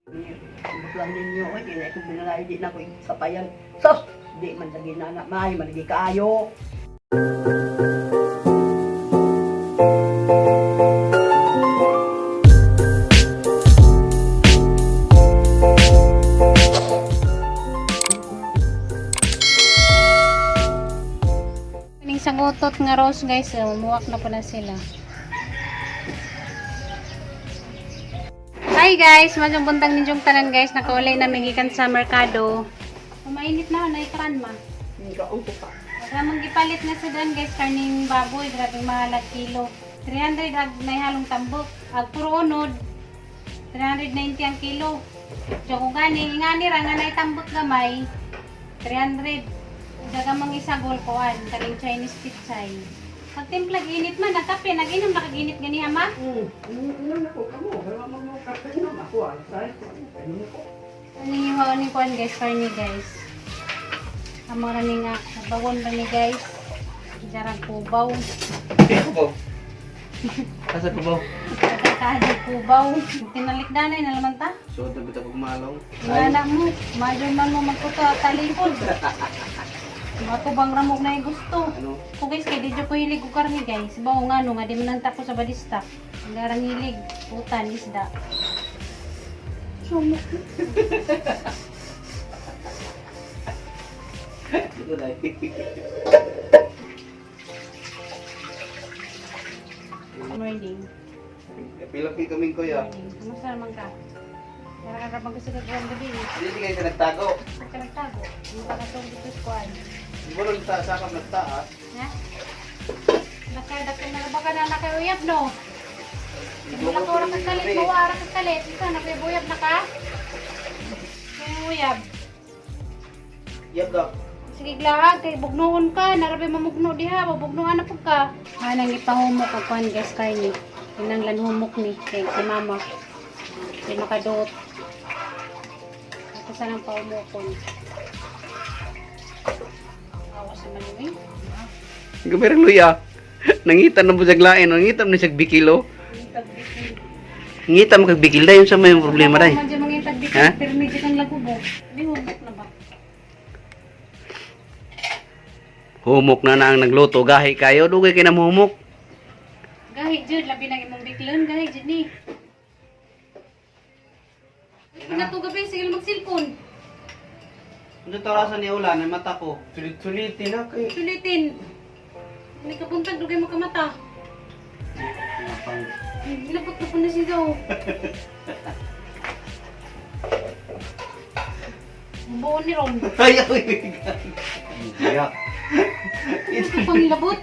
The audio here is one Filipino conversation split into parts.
Lang ninyo, di na ito binalay, di na ko kapayan. Sos! Di man lagi na anak may, malagi kaayo. Kaning sangutot nga rose guys, muwak na pala sila. Hi guys, masyong buntang ninyong tanan guys, nakaulay na gikan sa merkado. Kumainit na, naikaran ma. Hindi ka ang tupa. Wala mang gipalit na sa dan guys, karning baboy, grabing mahal at kilo. 300 ag may halong tambok, ag puro unod. 390 ang kilo. So kung gani ra nga nay tambok gamay, 300. Dagamang isagol koan, kaning Chinese pitsay. Pag timplag init man, natapi, nag-inom na kag-init ganiha ma? Inom na ko kamo, wala mo mo kapainom ako, say ko, inom ko. Ano yung ni kuan guys, karni guys. Amo ra ni nga, bawon ra ni guys. Jarang kubaw. Kubaw. Asa kubaw? Kada kubaw. Tinalikdanay na naman ta. So, tabi ta pagmalaw. Wala mo, madyo man mo magkuta talipod. Matubang ramog na yung gusto. Ano? Kung guys, kaya di dyo ko hilig ko karni guys. Bawo nga no, nga di man tako sa badista. Ang garang hilig, putan, isda. Sumok. Ito dahil. Morning. Pilaki kaming kuya. Morning. Kamusta naman ka? Narakarapang kasi kagawang gabi. Hindi kayo sa nagtago. Huwag ka nagtago. Hindi ka natong dito sa kuwan. Di ba nung sakap nagtaas? Ha? Nakay na ba ka na nakayuyab no? Wala ka oras kagkalit, mawara kagkalit. Ika, nakayuyab na ka? Nakayuyab. Yap ka. Sige glahag, kay bugnoon ka. Narabi mamugno diha, mabugnoan na po ka. Nang ipahumok ang kuwan guys kayo ni. Inanglan humok ni, kay si mama. Hindi makadot. Ito sanang pahumokon. Awas naman yun eh. Gamerang luya. Nangitan na mo siya lain. Nangitan na siya bikilo. Nangitan mo kag bikil dahil sa may problema dahil. Medyo mangitag dito, Ha? pero medyo kang lagubo. Di humok na ba? Humok na ang nagluto. Gahi kayo. Dugay kayo na humok. Gahi jud, labi na imong biklon, gahi jud ni. Kung na to gabi, sige lang mag-cellphone. Ano tarasan ni ulan? Ay mata ko. Sulit-sulitin na kayo. Sulitin. Hindi ka buntag, dugay mo ka mata. Ilabot na po na siya daw. Buon ni Ron. Ayaw. Kaya, Ito pang ilabot.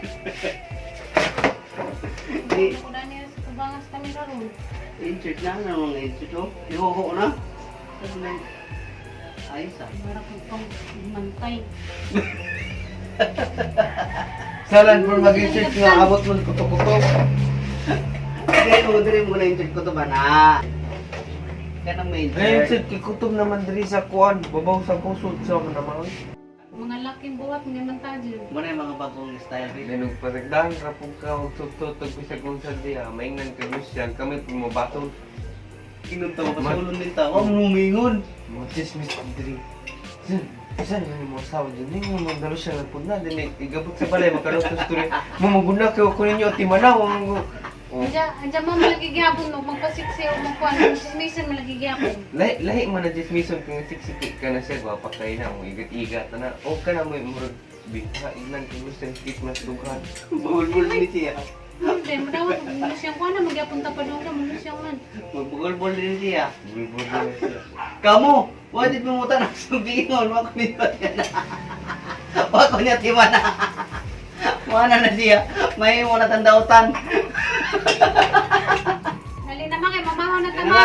Di. Ako na niya sa kabangas kamera Ron. Insert na. Ano mga insert o? Ihoho na. Ayos ah. Marap ko pang mantay. salan for mag-insert nga abot mo kuto-kuto. Kaya orderin mo na insert ko to ba na? Kaya nang may Ngayon insert. sir, kikutom naman diri sa kuan. Babaw sa kusod sa mga naman. Mga laking buwat, mga mantajil. Muna yung mga bagong style rin. Ganun paragdahan ka po ka o tututog ko sa kung sa diya. Maingan ka Lucian, kami po mabatol. Inunta mo kasulon din tao. Ang lumingon. Mga chismis diri. Saan yun yung mga asawa dyan? Hindi mo magdalo siya ng puna. Dili, igabot sa balay, magkaroon sa story. Mamaguna kayo ko ninyo, timanaw. Anja mo malagi gyapon no, magpasiksi o magkuan, sismisan malagi gyapon. Lahi man na dismison kung siksiki ka na siya, gwapa kayo na, mo igat-igat na. O ka na mo yung murag bita, ignan kung gusto yung skit mas dughan. Bugol-bugol din siya. Hindi, madawat, mulusiyang kuan na, magyapon ta pa doon na, mulusiyang man. Magbugol-bugol din siya. Bulbul na siya. Kamu! Wadid mo muta ng sugingon. Wako nito yan na. Wako niya tima na. Mana na siya. May mo na tandautan. Dali naman kay mamahaw na tama.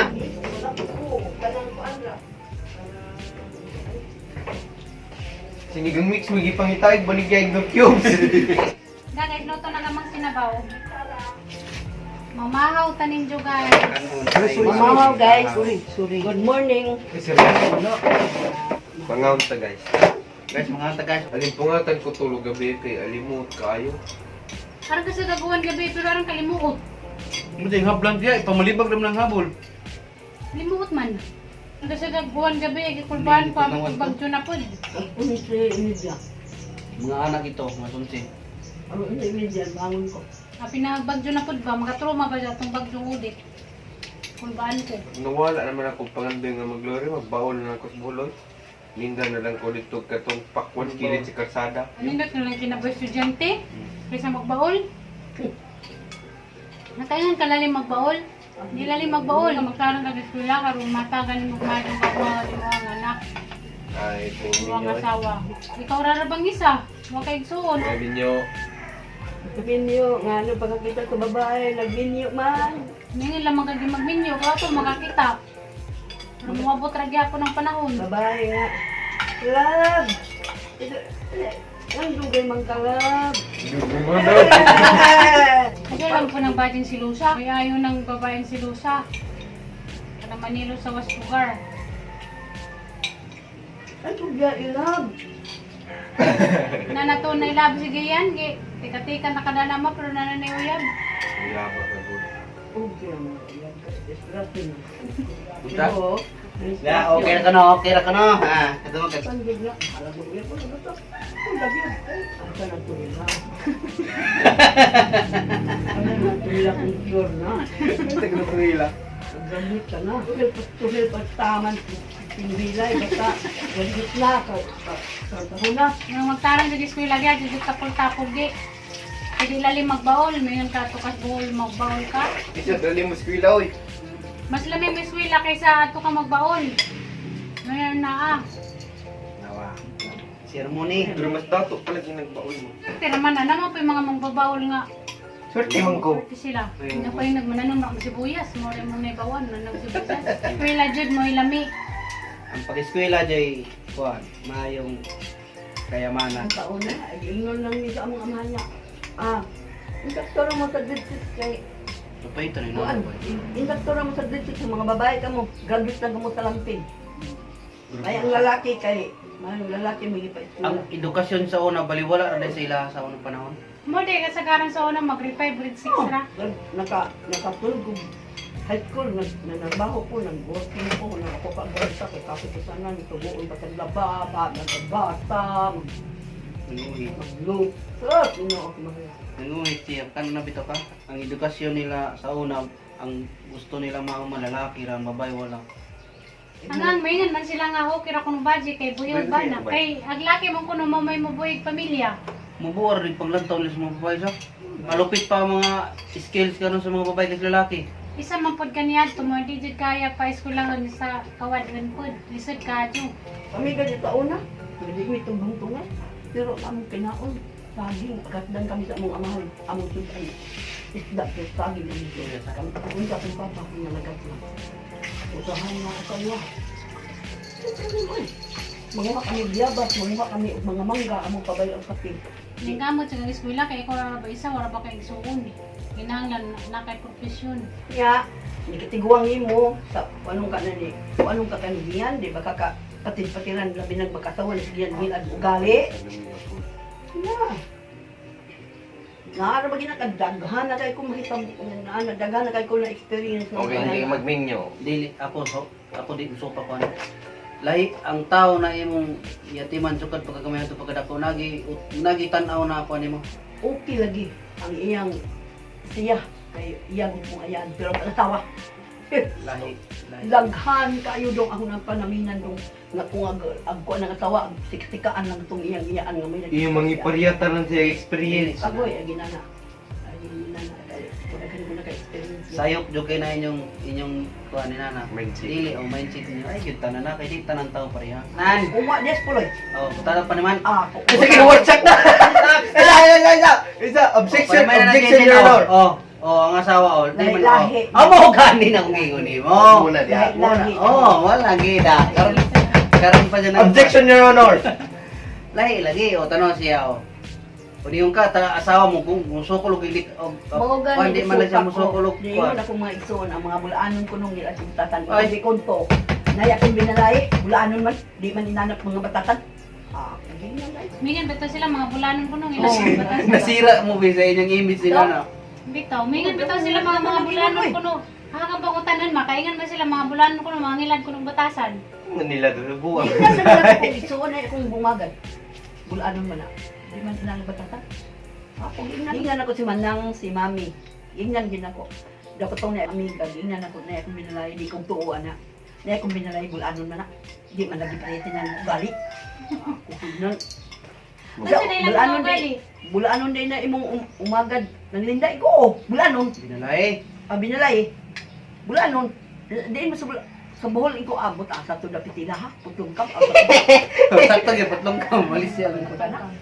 Sinigang mix, magipangitayag, baligyaig ng cubes. Guys, luto na namang sinabaw. Mamahaw tanin jo guys. Mamaw guys, sorry. Good morning. Pangawon ta guys. Guys, mga tagas. Alimpungatan ko tulog gabi kay alimut kayo. Parang kasi gabuhan gabi, pero parang kalimuot. Ano yung hablan siya? Ipamalibag naman ng habol. Limuot man. Kasi nagbuwan gabi, ikulbahan pa, bagyo na po. Ang si Emilia. Mga anak ito, mga sunsi. Ang si Emilia, bangon ko. Pinagbagyo na po ba, makatroma ba siya itong bagyo ulit? Kulbahan ko. Nawala naman ako pangandeng nga maglori, magbaon na ako sa buloy. Linda na lang ko dito katong pakwan kilid sa kalsada. Anindot na lang kinabay estudyante, kaysa magbaol. Natayan kalalim magbaol. Hindi lalim magbaol. Magkaroon ka sa eskwela, karoon matagal mo kumain ka mga anak, Ay, mga asawa. Ikaw rarabang isa, huwag kayo suon. Ay, ninyo. Binyo, nga ano, pagkakita sa babae, nagbinyo man. Ngayon lang magminyo, kaya ito makakita. Pero umabot ragi ako ng panahon. Babae nga. Love! Ang dugay mang kalab. Kasi alam ko ng bating si Lusa, kaya ayaw ng babaeng si Lusa. Kada Manilo sa Waspugar. Ang dugay ilab. Nanato na ilab si Gayan, tika-tika nakadalama pero nananay uyab. Wala ba ka good? Okay ang ilab ka. Desperate na. Punta? Oo. Ya, okay ra ka no. Ha, ito mo Ang gigla. Alam mo yan po na ba ito? Ang lagi. Ang ka na tulila. Ano na tulila kung sure na. Tagnapurila. Ang gamit ka na. Tuhil pa taman. Pinbilay. Basta. Gamit na. Kartaho na. Nang magtarang sa eskwela gaya, dito tapol-tapol di. Pwede lalim magbaol, mayon ka tukas buhol magbaol ka. Isa dali mo skwila oy. Mas lamig may eskwela kaysa ato ka magbaol. Mayon na ah. Nawa. Ceremony. Pero mas dato pala yung nagbaon mo. Pero naman na naman po yung mga magbabaol nga. Swerte man ko. Swerte sila. Hindi pa yung nagmananom na sibuyas. Mo rin mong naibawan na nagsibuyas. Eskwela jud mo ilami. Ang pag-eskwela jay kuan, mayong kayamanan. Ang taon na. Ay, ingon lang ni sa among amahan niya. Ah. Ang doktora mo sa district kay Kapay ito rin Kuan, indaktora mo sa district sa mga babae ka mo, graduate na ka mo sa lampin. Ay ang lalaki kay, ang lalaki may pa Ang edukasyon sa una baliwala ra dahil sa ila sa unang panahon. Mo di kasagaran sa una mag-revive grade 6 ra. nakatulog ko high school, nagbaho ko, nag-working ko, nakapapagbarsa kay kapit ko sana, nitubuon pa sa lababa, nagbata, Nanguhit. mag-loop. Sarap, yun ako kumahaya. Nanguhit siya. Kano na bito ka? Ang edukasyon nila sa una, ang gusto nila mga malalaki ra, babae wala. Hanggang maingan man sila nga okay ra kuno budget kay buyog ba na. Kay aglaki man kuno mo may mabuyog pamilya. Mabuwar rin panglantaw nila sa mga babae sa. Malupit pa ang mga skills karon sa mga babae kasi lalaki. Isa man pod kaniya tumo di jud kaya pa eskwelahan sa kawadran pod. Lisod ka jud. Kami ganito taon na, hindi ko itong tungan. Pero among kinaon, saging, agad kami sa among amahan, among sudan. Isda, pero saging ang ito. Kami papunta kong papa, kung nalagat na. Usahan na ako kanya. Manguha kami biyabas, manguha kami og mga mangga, among pabay ang kapil. Ning gamot sa eskwela kay ikaw ra ba isa wala ba kay igsuon. Kinahanglan na kay profesyon. Kaya, nikitiguang mo sa kung anong ka na ni, kung anong ka kanigiyan, di ba patil-patilan, labi ng magkatawan, sigiyan, gilad, ugali. Yeah. Naara ba ginakadaghan na kayo kung makita daghan na kayo kung na-experience mo. Okay, hindi ka magminyo. Dili ako di uso pa kuan. Lahi ang tao na imong yatiman sukad pagkagamay ato pagkadako nagi tan-aw na ako nimo. Okay lagi ang iyang siya kay iyang mong ayan. Pero ang asawa, Lahi. laghan kayo dong ako ng panaminan dong nga kung agko ng asawa, siksikaan lang itong iyang nga may Yung mga iparyatan lang siya experience. Agoy, ginana. Ginana. Kung nagkaroon na ka-experience. Sayop jud kay na inyong kuan ni nana. Mindset. Dili o mindset niyo ay gyud tanan na kay di tanan tao pareha. Nan. Uma, des puloy. Oh, tara pa naman. Sige, WhatsApp na! Isa! Objection! Objection, Your Honor! Oh, ang asawa oh, di man Lahi. Amo gani na umingon nimo. Muna diya. Lahi. Oh, wala gida. Karon pa dyan ang- Objection, Your Honor! Lahi lagi o tanong siya o. O di yung ka asawa mo kung musukulog ilik o hindi man lang siya musukulog Di kuan. yun akong mga igsoon, ang mga bulaanon ko nung nila sintatan. Ay. Ay, di konto. Naya kong binalay, bulaanon man, di man inanap mga batatan. Ganyan guys. Mingan bitaw sila mga bulanon kuno Oh. ilang batas. Nasira mo ba sa inyong image nila na? Bitaw, mingan bitaw sila mga bulanon kuno. Haka pangutanan makaingan man sila mga bulan ko mga ngilad ko ng batasan. Manila doon buwan. Hindi na sa nila kung isuon na akong bumagad. Bulaan man na. Di man sila batata. Ako, ingnan ako si Manang, si Mami. Ingnan din ako. Dapat itong na amiga, ingnan ako na akong binalay, di kong tuuan na. Na akong binalay, bulanon man na. Di man lagi palitin ng balik. Ako, ingnan. Basta na ilang mga gali. Bulanon din na imong umagad. Nanlinda ko, bulanon. Binalay. Binalay. Bulanon. Diin mo sa buhol ko abot asa to dapitila ha. Putlong kam. Sakto gyud patlong ka malis siya lang ko Kana.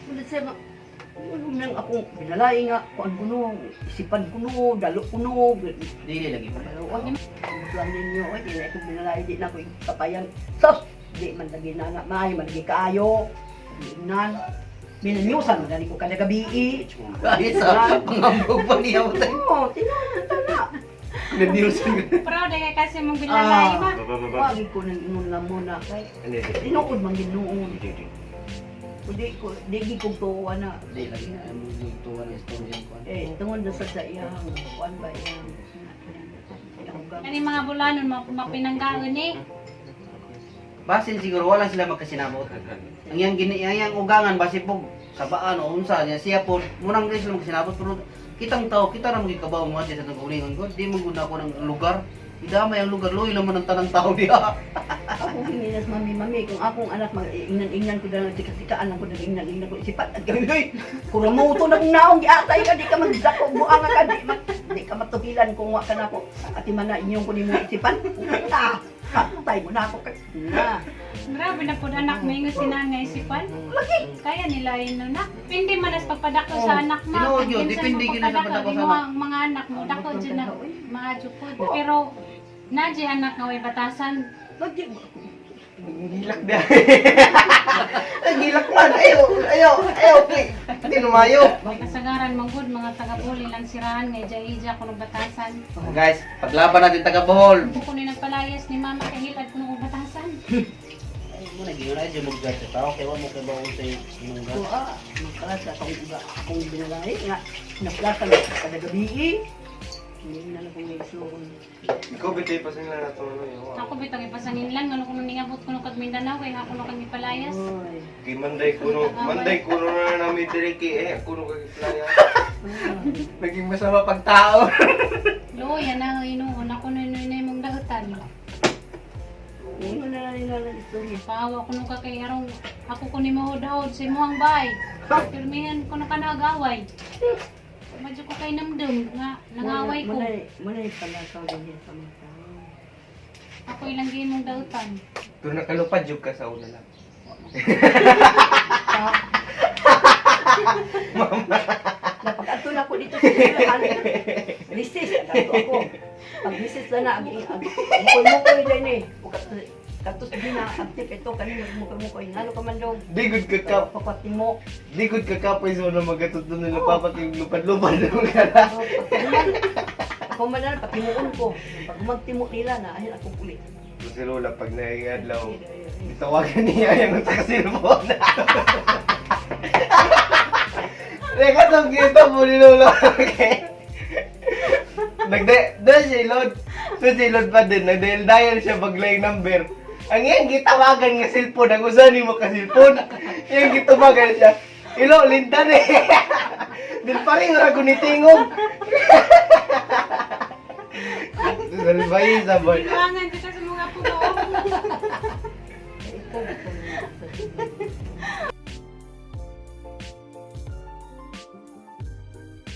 Ulit siya ano nang akong binalay nga kuan kuno, isipan kuno, dalo kuno. Dili lagi pa. Wag ni lang ninyo ay di na ako binalay di na ako tapayan. Sos, di man lagi na nga may man lagi kaayo. Ingnan. Binanyusan man ko kada gabi. Ay sa pangambog pa niya mo tayo. Oo, tinunan ta na. Nag-newsan ka. Pero di kasi mong bilalay ba? Wagi ko nang ingon na muna kay tinuod man ginuon. Di ko tuwa na. Di lagi na mo tuwa na istorya ko. Tungod na sa iyang kuan ba iyang Kani mga bulanon mapinanggaon eh. Basin siguro wala sila magkasinabot. Ang yang ugangan basi po sa baan o unsa niya siya po munang guys lang magkasinabot pero kitang tao kita ra magikabaw mo sa tugulingon ko di mo guna ko ng lugar. Idamay ang lugar loy naman ang tanang tao diha. ako hinilas mami kung akong anak mag-ingnan ko dalang tika-tikaan lang ko ingnan ko isipat at gabi kuramuto na kung naong giatay ka di ka magdako buang ka di ka matuhilan kung wa ka na ko ati man na inyong ko nimo isipan ta patay mo na ako na Grabe na po anak may nga sinangay isipan. Kaya nila yun na. Pindi man as pagpadako sa anak mo. tinuod yun, depende yun na sa pagpadako sa anak. Mga anak mo, dako dyan na mga jukod. Pero, nadya anak nga way batasan. lagi Gilak dia. Gilak man. Ayo. Hindi numayo. Kasagaran manggod mga taga-buli lang sirahan nga ija-ija ko ng batasan. Guys, paglaban natin taga Bohol. Buko ni nagpalayas ni mama kahilad ko ng batasan. Ay mo nagiulay jud mo sa tao kay wa mo kay bawo sa imong ko magkalasa akong binalay nga naplasa na kada gabi hindi na lang kung may isuon. Ikaw bitay pa sa nila na ito. Ako bitang ipasangin lang, ano kung ningabot ko nung kag Mindanao, kaya ako nung kag ipalayas. Oy. Kay Manday kuno na namin direki ako nung kagiplaya. Naging masama pag tao. Lo, yan na, inuun ako na mong dahutan. Hindi mo na nila ng istorya. Paawa ko nung kakay arong, ako ko ni mahod-hod sa imuhang bay. Pirmihan ko na kanagaway. Medyo ko kay namdum nga nangaway ko. Muna yung palasaw din yan sa mga tao. Ako ilang gin mong dahutan. Pero nakalupad yung ka sa una lang. Napag-ato na ako dito sa sinahan. Lisis, ato ako. Pag lisis na mukoy-mukoy din eh. Katos din na active ito, kanina mukoy-mukoy. Ngalo ka man daw. Di good ka kap. Papati mo. Di good ka kapoy so na magatut doon nila papat yung lupad-lupad na mga. Ako man na, patimuon ko. Pag magtimo nila na, ayun ako ulit. Si Lola pag naiadlaw, itawagan niya yung sa kasilbon. Reka itong kita mo ni Lola. Doon si Lord. So si Lord pa din, nagdial-dial siya baglayang number. Ang yan, gitawagan nga cellphone. Ang usanin mo ka cellphone. Yung gitawagan siya. Ilo, lintan eh. Din pa rin nga gunitingog. Salbay sa boy. Ilangan kita sa mga puno. Ikaw,